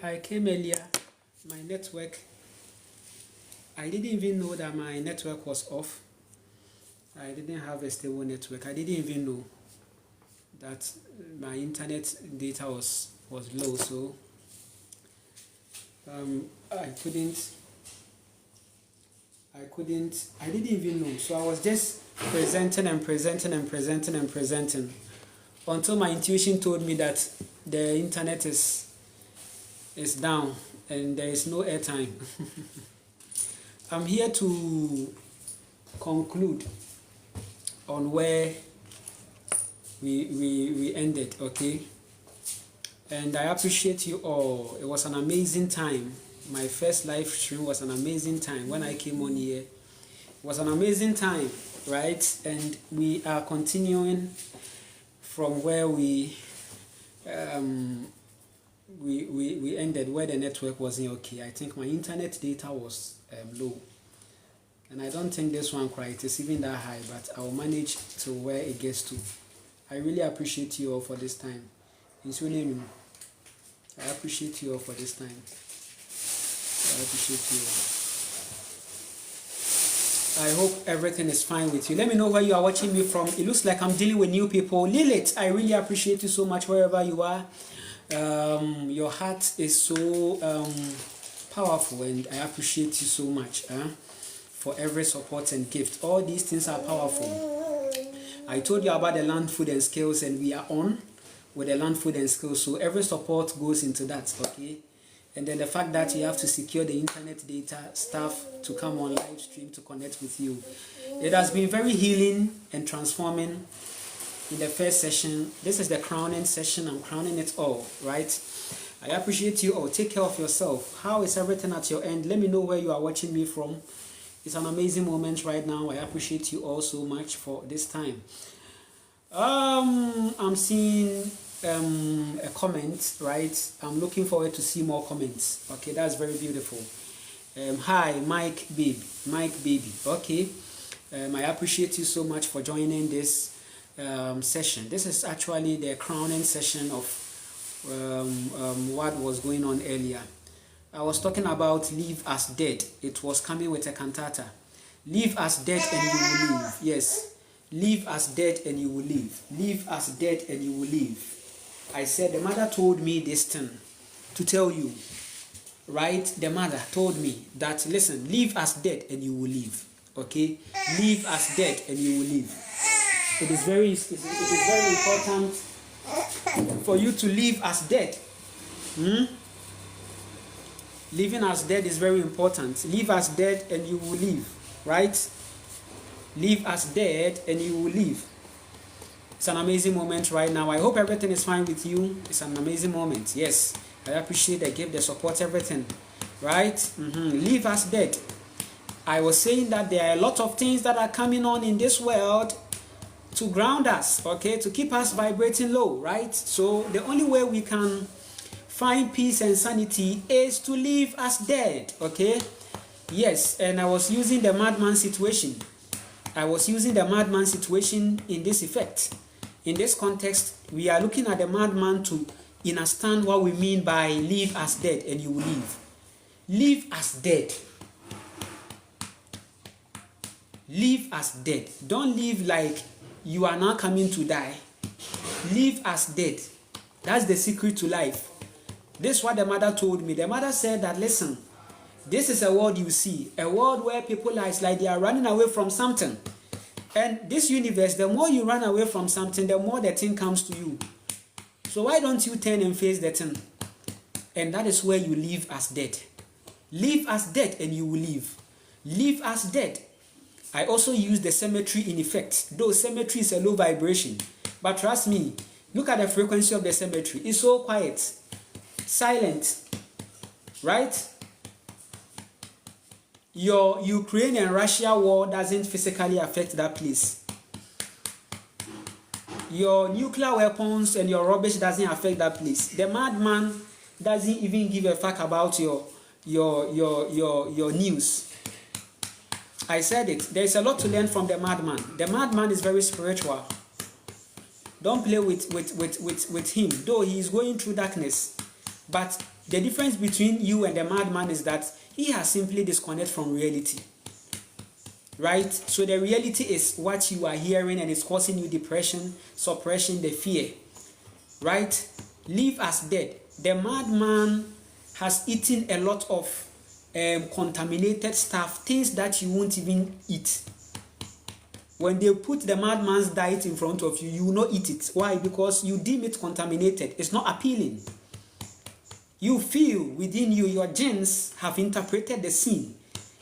I came earlier. My network, I didn't even know that my network was off. I didn't have a stable network. I didn't even know that my internet data was low, so I didn't even know. So I was just presenting until my intuition told me that the internet is down and there is no airtime. I'm here to conclude on where we ended, okay? And I appreciate you all. It was an amazing time. My first live stream was an amazing time. When I came on here, it was an amazing time, right? And we are continuing from where we ended, where the network wasn't okay. I think my internet data was low, and I don't think this one quite is even that high, but I'll manage to where it gets to. I really appreciate you all for this time. It's really me. I appreciate you all for this time. I appreciate you all. I hope everything is fine with you. Let me know where you are watching me from. It looks like I'm dealing with new people. Lilith, I really appreciate you so much wherever you are. Your heart is so powerful, and I appreciate you so much for every support and gift. All these things are powerful. I told you about the land, food, and skills, and we are on with the land, food, and skills. So every support goes into that, okay? And then the fact that you have to secure the internet data, staff to come on live stream to connect with you. It has been very healing and transforming. In the first session, this is the crowning session. I'm crowning it all, right? I appreciate you all. Take care of yourself. How is everything at your end? Let me know where you are watching me from. It's an amazing moment right now. I appreciate you all so much for this time. I'm seeing a comment, right? I'm looking forward to see more comments. Okay, that's very beautiful. Hi, Mike Baby. Okay, I appreciate you so much for joining this session. This is actually the crowning session of what was going on earlier. I was talking about Live as Dead. It was coming with a cantata. Live as dead and you will live. Yes, live as dead and you will live. Live as dead and you will live. I said the mother told me this thing to tell you, right? The mother told me that, listen, live as dead and you will live. Okay, live as dead and you will live. It is very important for you to live as dead. Living as dead is very important. Live as dead and you will live, right? Live as dead and you will live. It's an amazing moment right now. I hope everything is fine with you. It's an amazing moment. Yes, I appreciate the gift, the support, everything, right? Live as dead. I was saying that there are a lot of things that are coming on in this world to ground us, okay, to keep us vibrating low, right? So the only way we can find peace and sanity is to live as dead, okay? Yes, and I was using the madman situation. I was using the madman situation in this effect. In this context, we are looking at the madman to understand what we mean by live as dead and you will live. Live as dead. Live as dead. Don't live like you are now coming to die. Live as dead. That's the secret to life. This is what the mother told me. The mother said that, listen, this is a world you see, a world where people are, it's like they are running away from something. And this universe, the more you run away from something, the more the thing comes to you. So why don't you turn and face the thing? And that is where you live as dead. Live as dead and you will live. Live as dead. I also use the cemetery in effect. Though cemetery is a low vibration. But trust me, look at the frequency of the cemetery. It's so quiet, silent, right? Your Ukraine and Russia war doesn't physically affect that place. Your nuclear weapons and your rubbish doesn't affect that place. The madman doesn't even give a fuck about your news. I said it. There is a lot to learn from the madman. The madman is very spiritual. Don't play with him, though he is going through darkness. But the difference between you and the madman is that he has simply disconnected from reality. Right? So the reality is what you are hearing, and it's causing you depression, suppression, the fear. Right? Live as dead. The madman has eaten a lot of contaminated stuff, things that you won't even eat. When they put the madman's diet in front of you, you will not eat it. Why? Because you deem it contaminated. It's not appealing. You feel within you, your genes have interpreted the scene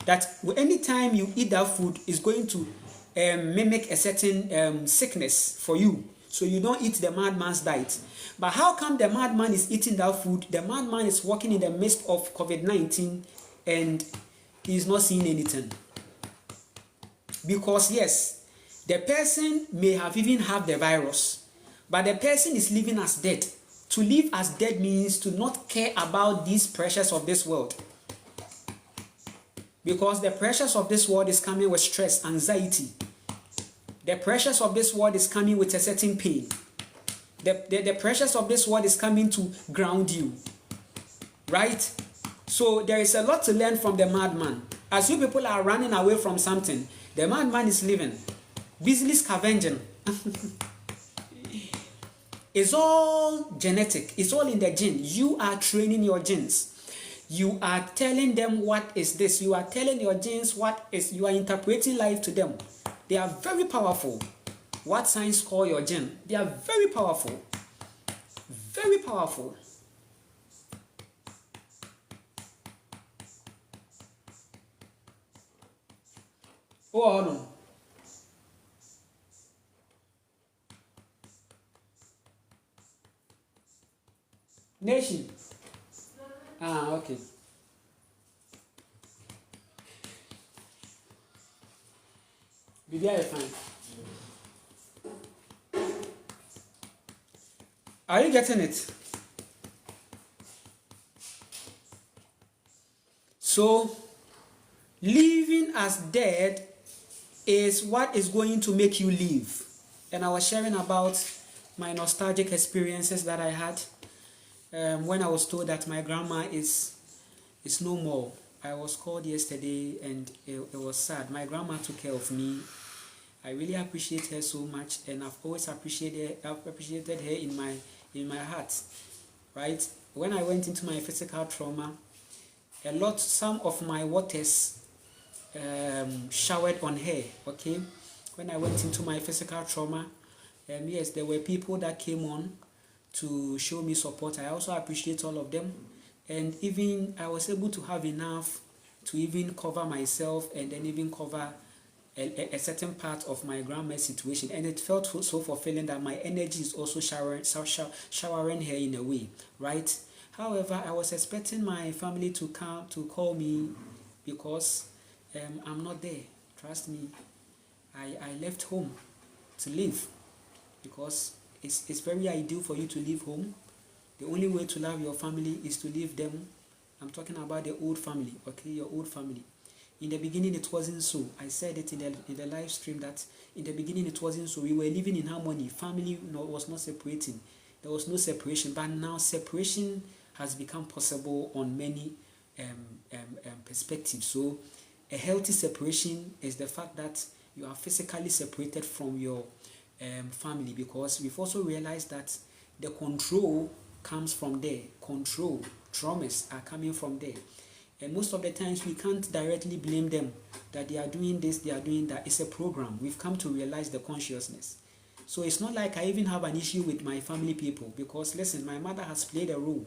that anytime you eat that food is going to mimic a certain sickness for you. So you don't eat the madman's diet. But how come the madman is eating that food? The madman is walking in the midst of COVID-19 and he is not seeing anything. Because yes, the person may have even had the virus, but the person is living as dead. To live as dead means to not care about these pressures of this world. Because the pressures of this world is coming with stress, anxiety. The pressures of this world is coming with a certain pain. The pressures of this world is coming to ground you. Right? So there is a lot to learn from the madman. As you people are running away from something, the madman is living, busily scavenging. It's all genetic. It's all in the gene. You are training your genes. You are telling them what is this. You are telling your genes what is. You are interpreting life to them. They are very powerful. What science call your gene? They are very powerful. Very powerful. Oh, no. Nation. Okay. Be fine. Are you getting it? So, living as dead is what is going to make you live. And I was sharing about my nostalgic experiences that I had when I was told that my grandma is no more. I was called yesterday and it was sad. My grandma took care of me. I really appreciate her so much, and I've always appreciated her in my heart. Right? When I went into my physical trauma, some of my waters showered on her. Okay, when I went into my physical trauma, yes, there were people that came on to show me support. I also appreciate all of them, and even I was able to have enough to even cover myself and then even cover a certain part of my grandma's situation, and it felt so fulfilling that my energy is also showering her in a way, right? However, I was expecting my family to come to call me because I'm not there. Trust me, I left home to live because it's very ideal for you to leave home. The only way to love your family is to leave them. I'm talking about the old family, okay, your old family. In the beginning, it wasn't so. I said it in the live stream that in the beginning, it wasn't so. We were living in harmony. Family was not separating. There was no separation. But now separation has become possible on many perspectives. So a healthy separation is the fact that you are physically separated from your family, because we've also realized that the control comes from there. Control, traumas are coming from there. And most of the times we can't directly blame them that they are doing this, they are doing that. It's a program. We've come to realize the consciousness. So it's not like I even have an issue with my family people, because listen, my mother has played a role.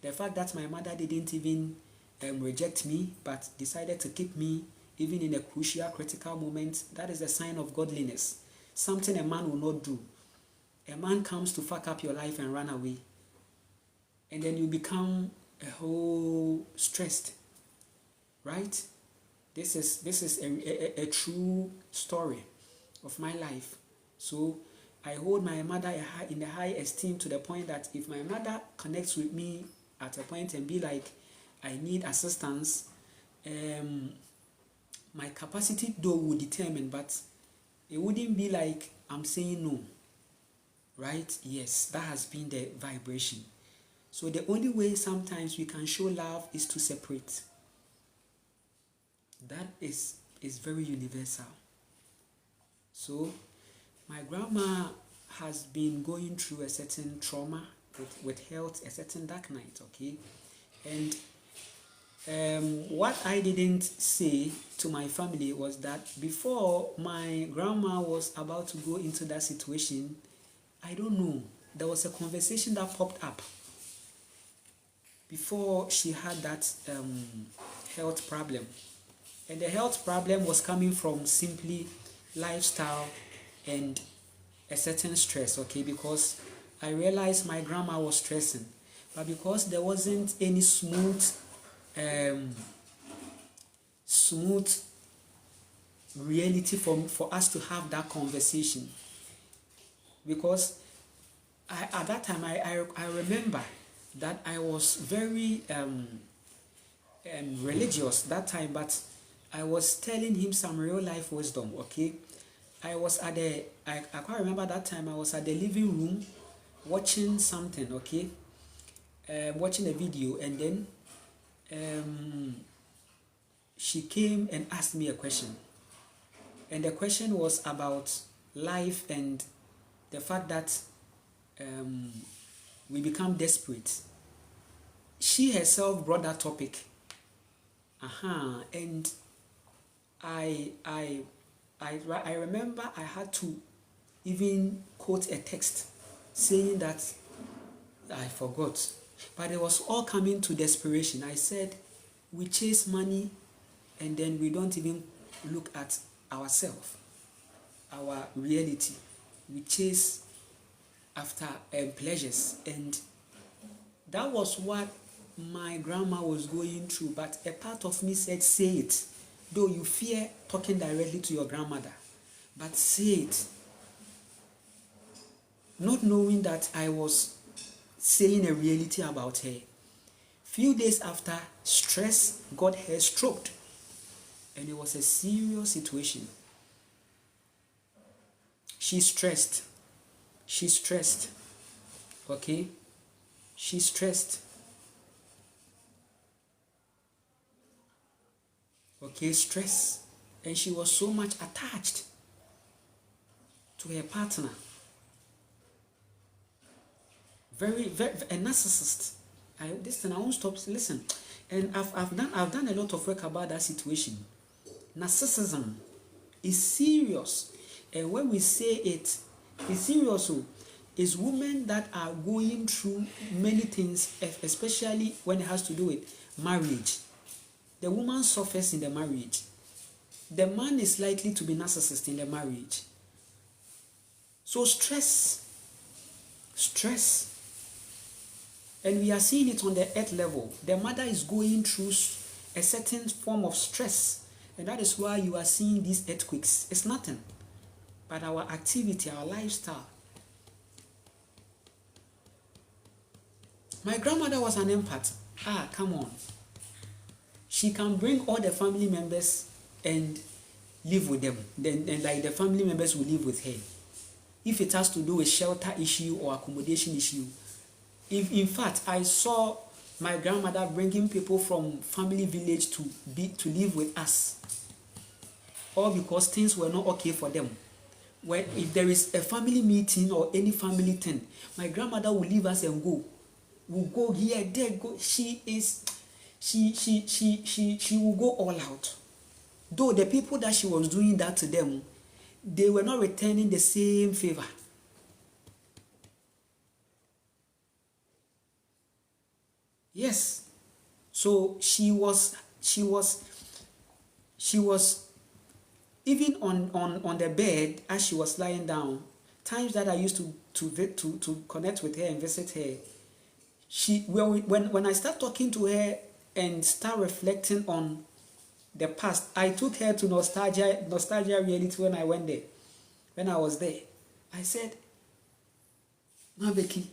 The fact that my mother didn't even reject me, but decided to keep me even in a crucial, critical moment, that is a sign of godliness. Something a man will not do. A man comes to fuck up your life and run away. And then you become a whole stressed. Right? This is a true story of my life. So I hold my mother in a high esteem, to the point that if my mother connects with me at a point and be like, I need assistance, my capacity though would determine, but it wouldn't be like I'm saying no. Right? Yes, that has been the vibration. So the only way sometimes we can show love is to separate. That is very universal. So my grandma has been going through a certain trauma with health, a certain dark night, okay? And what I didn't say to my family was that before my grandma was about to go into that situation, I don't know, there was a conversation that popped up before she had that health problem. And the health problem was coming from simply lifestyle and a certain stress, okay? Because I realized my grandma was stressing, but because there wasn't any smooth reality for us to have that conversation. Because at that time I remember that I was very religious that time, but I was telling him some real life wisdom, okay? I can't remember that time, I was at the living room watching something, okay? Watching a video, and then she came and asked me a question. And the question was about life and the fact that we become desperate. She herself brought that topic. And I remember I had to even quote a text saying that I forgot, but it was all coming to desperation. I said, we chase money and then we don't even look at ourselves, our reality. We chase after pleasures, and that was what my grandma was going through. But a part of me said, say it. Though you fear talking directly to your grandmother, but say it. Not knowing that I was saying a reality about her. Few days after, stress got her stroked, and it was a serious situation. She's stressed, okay? She's stressed. Okay, stress. And she was so much attached to her partner. Very, a narcissist. I won't stop. Listen, and I've done a lot of work about that situation. Narcissism is serious, and when we say it's serious. So, it's women that are going through many things, especially when it has to do with marriage. The woman suffers in the marriage. The man is likely to be narcissist in the marriage. So stress. And we are seeing it on the earth level. The mother is going through a certain form of stress. And that is why you are seeing these earthquakes. It's nothing but our activity, our lifestyle. My grandmother was an empath. Come on. She can bring all the family members and live with them. Then like the family members will live with her. If it has to do with shelter issue or accommodation issue. In fact, I saw my grandmother bringing people from family village to live with us. All because things were not okay for them. when if there is a family meeting or any family thing, my grandmother will leave us and go. We'll go here, there, go. She will go all out. Though the people that she was doing that to them, they were not returning the same favor. Yes. So she was even on the bed as she was lying down. Times that I used to connect with her and visit her, when I start talking to her and start reflecting on the past, I took her to nostalgia reality when I went there. When I was there, I said, "Ma Becky,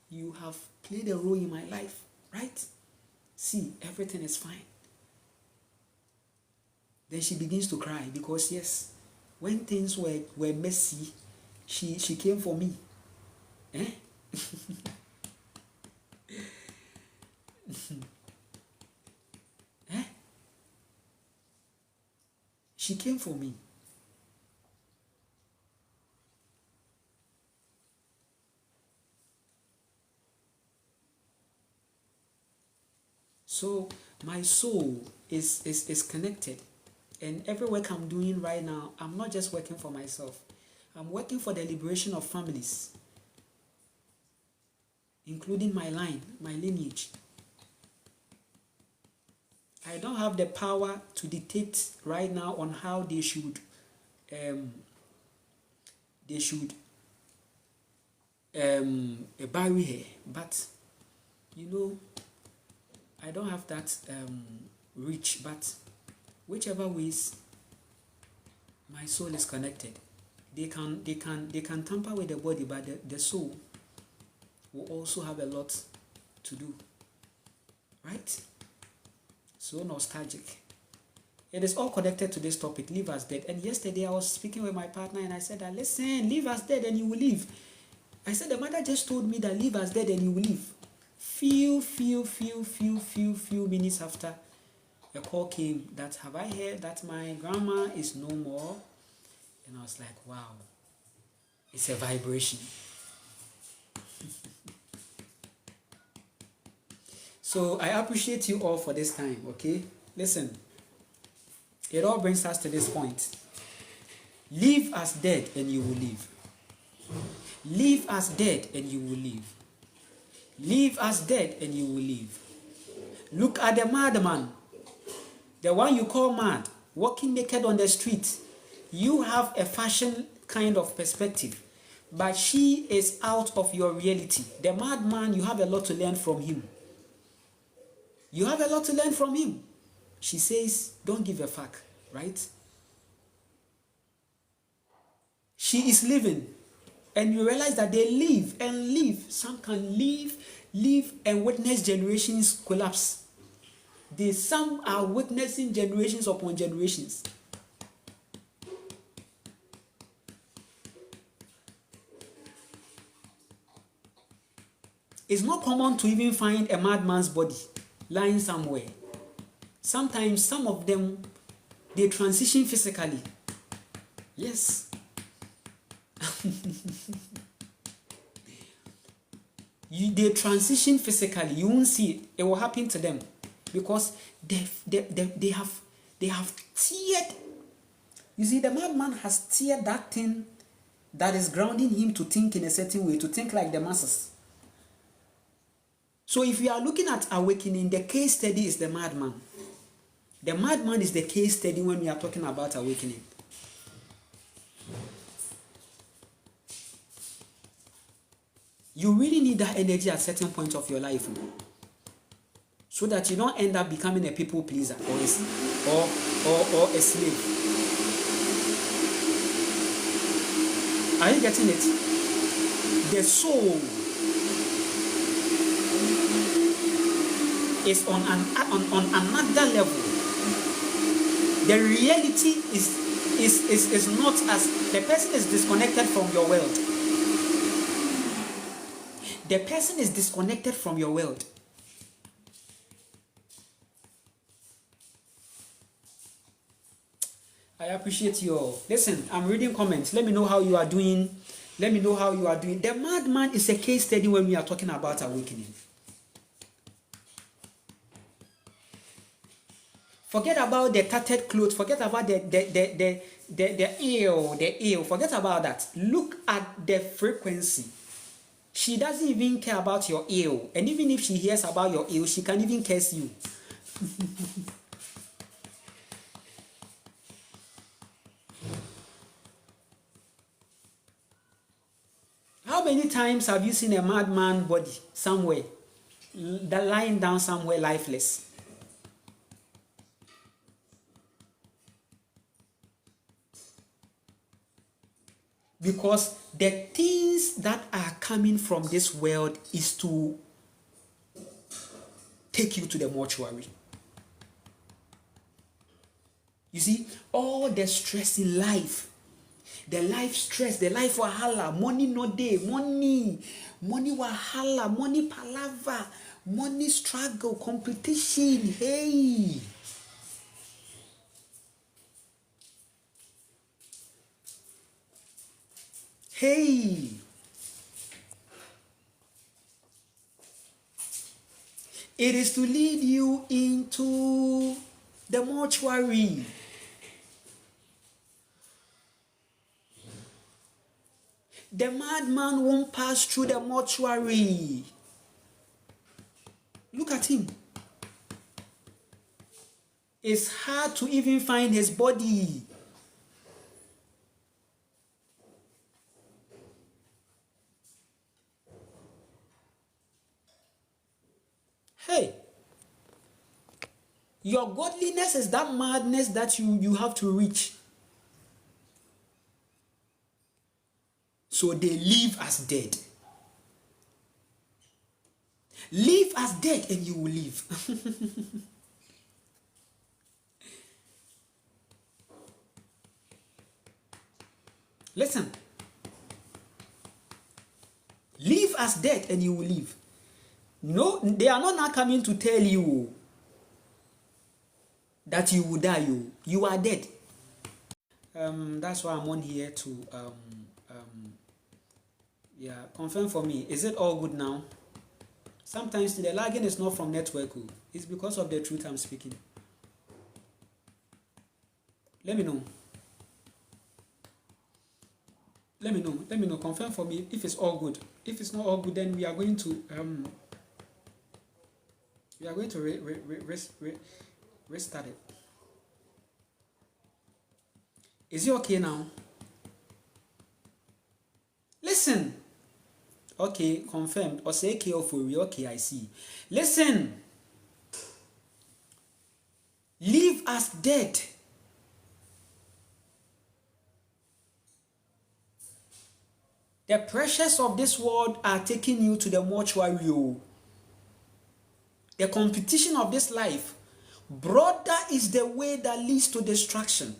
you have played a role in my life, right? See, everything is fine." Then she begins to cry because yes, when things were messy, she came for me. Eh? Eh? She came for me. So my soul is connected. And every work I'm doing right now, I'm not just working for myself. I'm working for the liberation of families, including my line, my lineage. I don't have the power to dictate right now on how they should bury her. But, you know, I don't have that reach. But whichever ways, my soul is connected. They can tamper with the body, but the soul will also have a lot to do. Right? So nostalgic. It is all connected to this topic, leave us dead. And yesterday I was speaking with my partner and I said that, listen, leave us dead and you will leave. I said the mother just told me that leave us dead and you will leave. Few minutes after, a call came that, have I heard that my grandma is no more? And I was like, wow, it's a vibration. So I appreciate you all for this time, okay? Listen, it all brings us to this point. Leave us dead and you will live. Leave us dead and you will live. Leave us dead and you will live. Look at the madman, the one you call mad, walking naked on the street. You have a fashion kind of perspective, but she is out of your reality. The madman, you have a lot to learn from him. You have a lot to learn from him. She says, don't give a fuck, right? She is living. And you realize that they live and live. Some can live and witness generations collapse. Some are witnessing generations upon generations. It's not common to even find a madman's body lying somewhere. Sometimes some of them, they transition physically. Yes. They transition physically. You won't see it. It will happen to them because they have teared. You see, the madman has teared that thing that is grounding him to think in a certain way, to think like the masses. So if you are looking at awakening, the case study is the madman. The madman is the case study when we are talking about awakening. You really need that energy at certain points of your life, so that you don't end up becoming a people pleaser or a slave. Are you getting it? The soul is on another level. The reality is not as the person is disconnected from your world. The person is disconnected from your world. I appreciate you all. Listen, I'm reading comments. Let me know how you are doing. Let me know how you are doing. The madman is a case study when we are talking about awakening. Forget about the tattered clothes. Forget about the ill. Forget about that. Look at the frequency. She doesn't even care about your ill. And even if she hears about your ill, she can even curse you. How many times have you seen a madman body somewhere, that lying down somewhere lifeless? Because the things that are coming from this world is to take you to the mortuary. You see, all the stress in life, the life stress, the life wahala, money no day, money wahala, money palava, money struggle, competition, hey. Hey. It is to lead you into the mortuary. The madman won't pass through the mortuary. Look at him. It's hard to even find his body. Hey, your godliness is that madness that you have to reach. So they live as dead. Live as dead and you will live. Listen. Live as dead and you will live. No, they are not now coming to tell you that you will die. You are dead. That's why I'm on here to yeah, confirm for me. Is it all good now? Sometimes the lagging is not from network. It's because of the truth I'm speaking. Let me know. Let me know. Confirm for me if it's all good. If it's not all good, then we are going to restart it. Is it okay now? Listen. Okay, confirmed. Or say okay for you. Okay, I see. Listen. Live as dead. The pressures of this world are taking you to the mortuary. The competition of this life. Broader is the way that leads to destruction.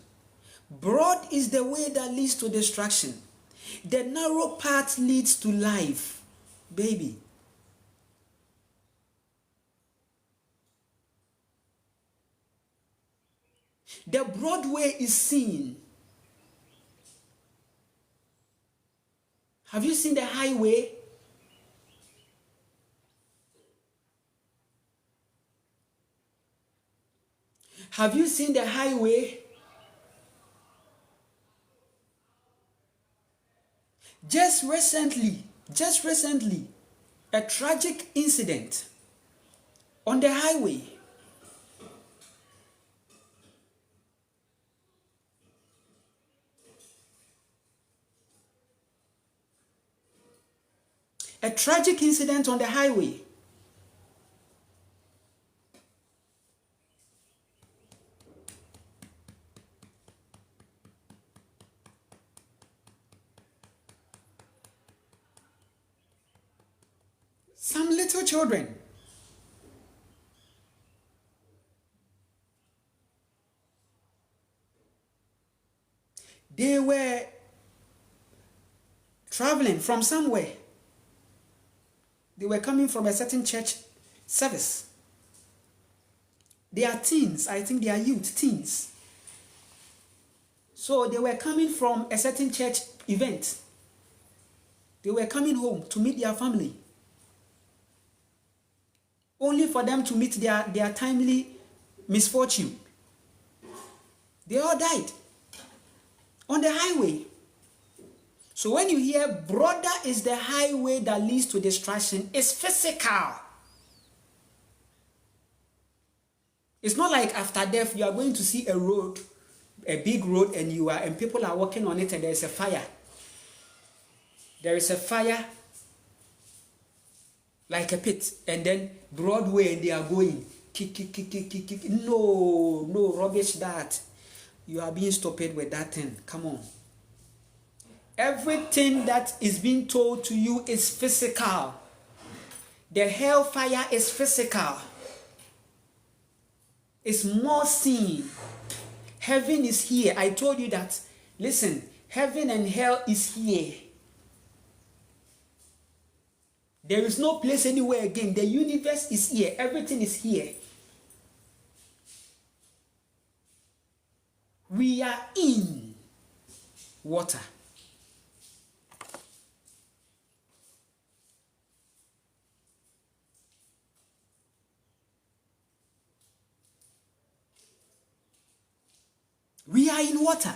Broad is the way that leads to destruction. The narrow path leads to life, baby. The broad way is seen. Have you seen the highway? Have you seen the highway? Just recently, a tragic incident on the highway. A tragic incident on the highway. Some little children. They were traveling from somewhere. They were coming from a certain church service. They are teens. I think they are youth, teens. So they were coming from a certain church event. They were coming home to meet their family, only for them to meet their timely misfortune. They all died on the highway. So when you hear brother is the highway that leads to destruction, it's physical. It's not like after death you are going to see a road, a big road, and people are walking on it and there is a fire. There is a fire like a pit, and then Broadway and they are going kick. No rubbish that. You are being stupid with that thing. Come on. Everything that is being told to you is physical. The hellfire is physical. It's more seen. Heaven is here. I told you that. Listen, heaven and hell is here. There is no place anywhere again. The universe is here. Everything is here. We are in water. We are in water.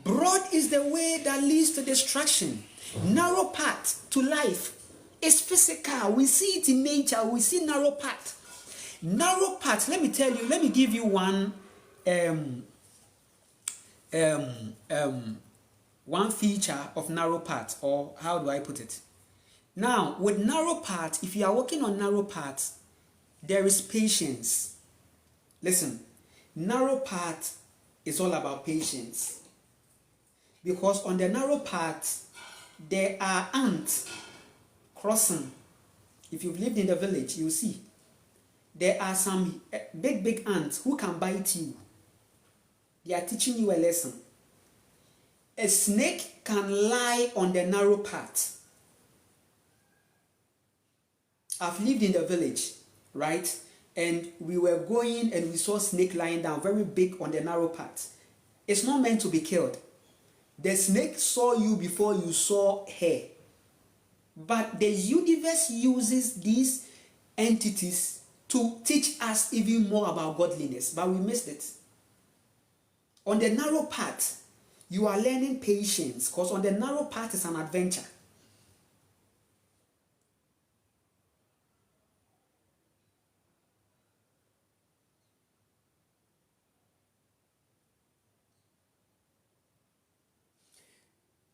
Broad is the way that leads to destruction. Narrow path to life is physical. We see it in nature. We see narrow path. Narrow path, let me tell you, let me give you one feature of narrow path, or how do I put it? Now, with narrow path, if you are walking on narrow path, there is patience. Listen, narrow path is all about patience. Because on the narrow path, there are ants crossing. If you've lived in the village, you'll see. There are some big ants who can bite you. They are teaching you a lesson. A snake can lie on the narrow path. I've lived in the village, right? And we were going and we saw a snake lying down, very big on the narrow path. It's not meant to be killed. The snake saw you before you saw her. But the universe uses these entities to teach us even more about godliness, but we missed it. On the narrow path, you are learning patience, because on the narrow path is an adventure.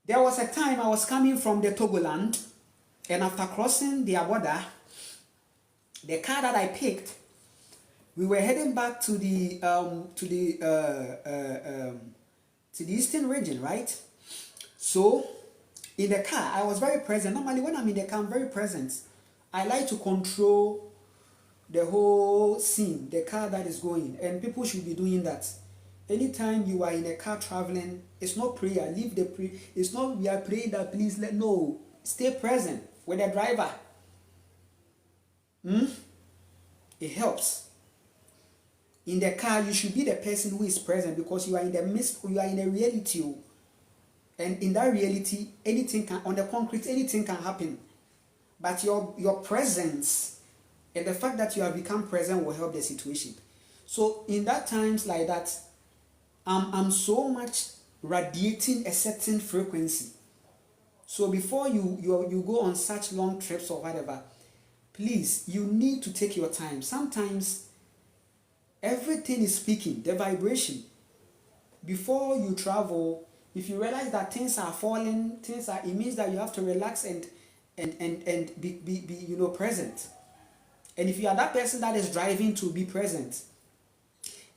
There was a time I was coming from the Togoland, and after crossing the border, the car that I picked, we were heading back to the eastern region, right? So in the car, I was very present. Normally, when I'm in the car, I'm very present. I like to control the whole scene, the car that is going, and people should be doing that. Anytime you are in a car traveling, it's not prayer. Leave the prayer. It's not we are praying that please no. Stay present with the driver. It helps. In the car, you should be the person who is present, because you are in the midst. You are in a reality, and in that reality, anything can on the concrete. Anything can happen. But your presence and the fact that you have become present will help the situation. So in that times like that, I'm so much radiating a certain frequency. So before you go on such long trips or whatever, please, you need to take your time. Sometimes everything is speaking, the vibration. Before you travel, if you realize that things are falling, it means that you have to relax and be present. And if you are that person that is driving, to be present.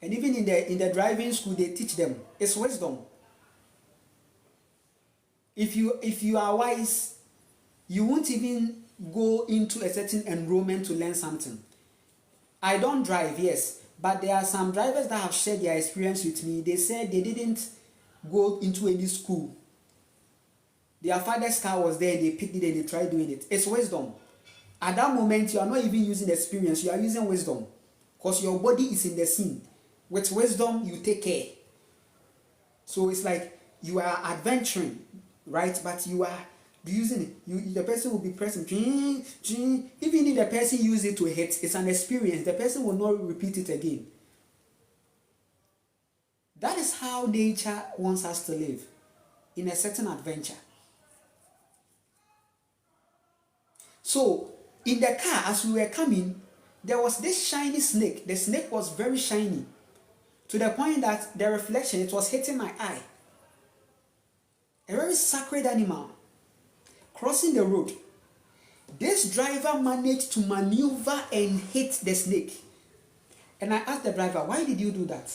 And even in the driving school, they teach them. It's wisdom. If you are wise, you won't even go into a certain enrollment to learn something. I don't drive, yes, but there are some drivers that have shared their experience with me. They said they didn't go into any school. Their father's car was there, they picked it and they tried doing it. It's wisdom. At that moment, you are not even using experience, you are using wisdom. Because your body is in the scene. With wisdom, you take care. So it's like you are adventuring, right? But you are using it. The person will be pressing. Even if the person uses it to hit, it's an experience. The person will not repeat it again. That is how nature wants us to live, in a certain adventure. So, in the car, as we were coming, there was this shiny snake. The snake was very shiny, to the point that the reflection, it was hitting my eye. A very sacred animal. Crossing the road, this driver managed to maneuver and hit the snake. And I asked the driver, why did you do that?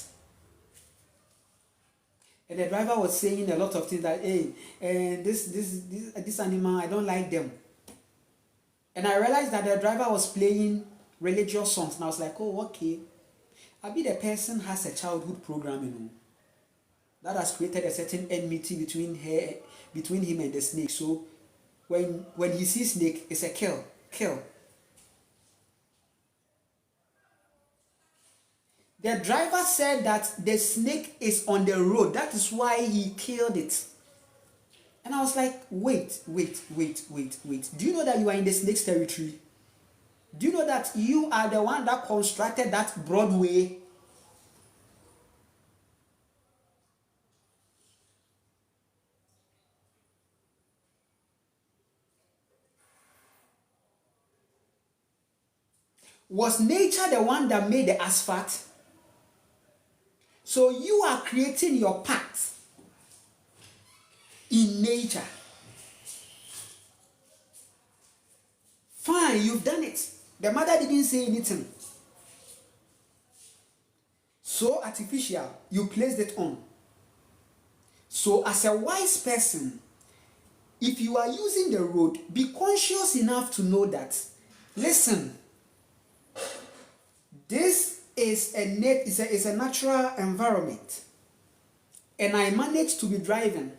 And the driver was saying a lot of things like, hey, this animal, I don't like them. And I realized that the driver was playing religious songs. And I was like, oh, okay. Maybe the person has a childhood program, you know, that has created a certain enmity between him and the snake. So when he sees snake, it's a kill. The driver said that the snake is on the road. That is why he killed it. And I was like, wait. Do you know that you are in the snake's territory? Do you know that you are the one that constructed that Broadway? Was nature the one that made the asphalt? So you are creating your path in nature. Fine, you've done it. The mother didn't say anything. So artificial, you placed it on. So as a wise person, if you are using the road, be conscious enough to know that, listen, this is a natural environment, and I managed to be driving.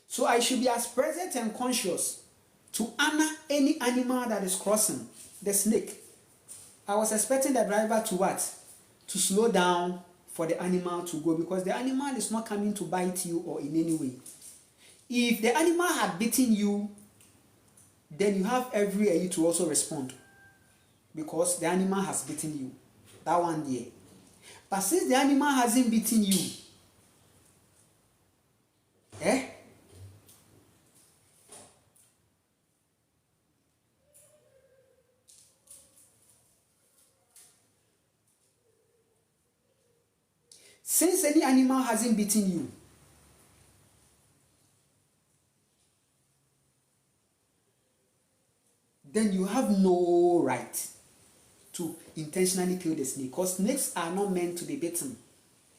So I should be as present and conscious to honor any animal that is crossing. The snake, I was expecting the driver to what? To slow down for the animal to go, because the animal is not coming to bite you or in any way. If the animal had bitten you, then you have every right to also respond, because the animal has bitten you. That one there. But since the animal hasn't bitten you, since any animal hasn't bitten you, then you have no right to intentionally kill the snake, because snakes are not meant to be bitten.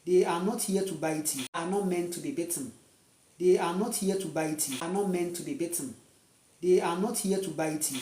They are not here to bite you. Are not meant to be bitten. They are not here to bite you. Are not meant to be bitten. They are not here to bite you.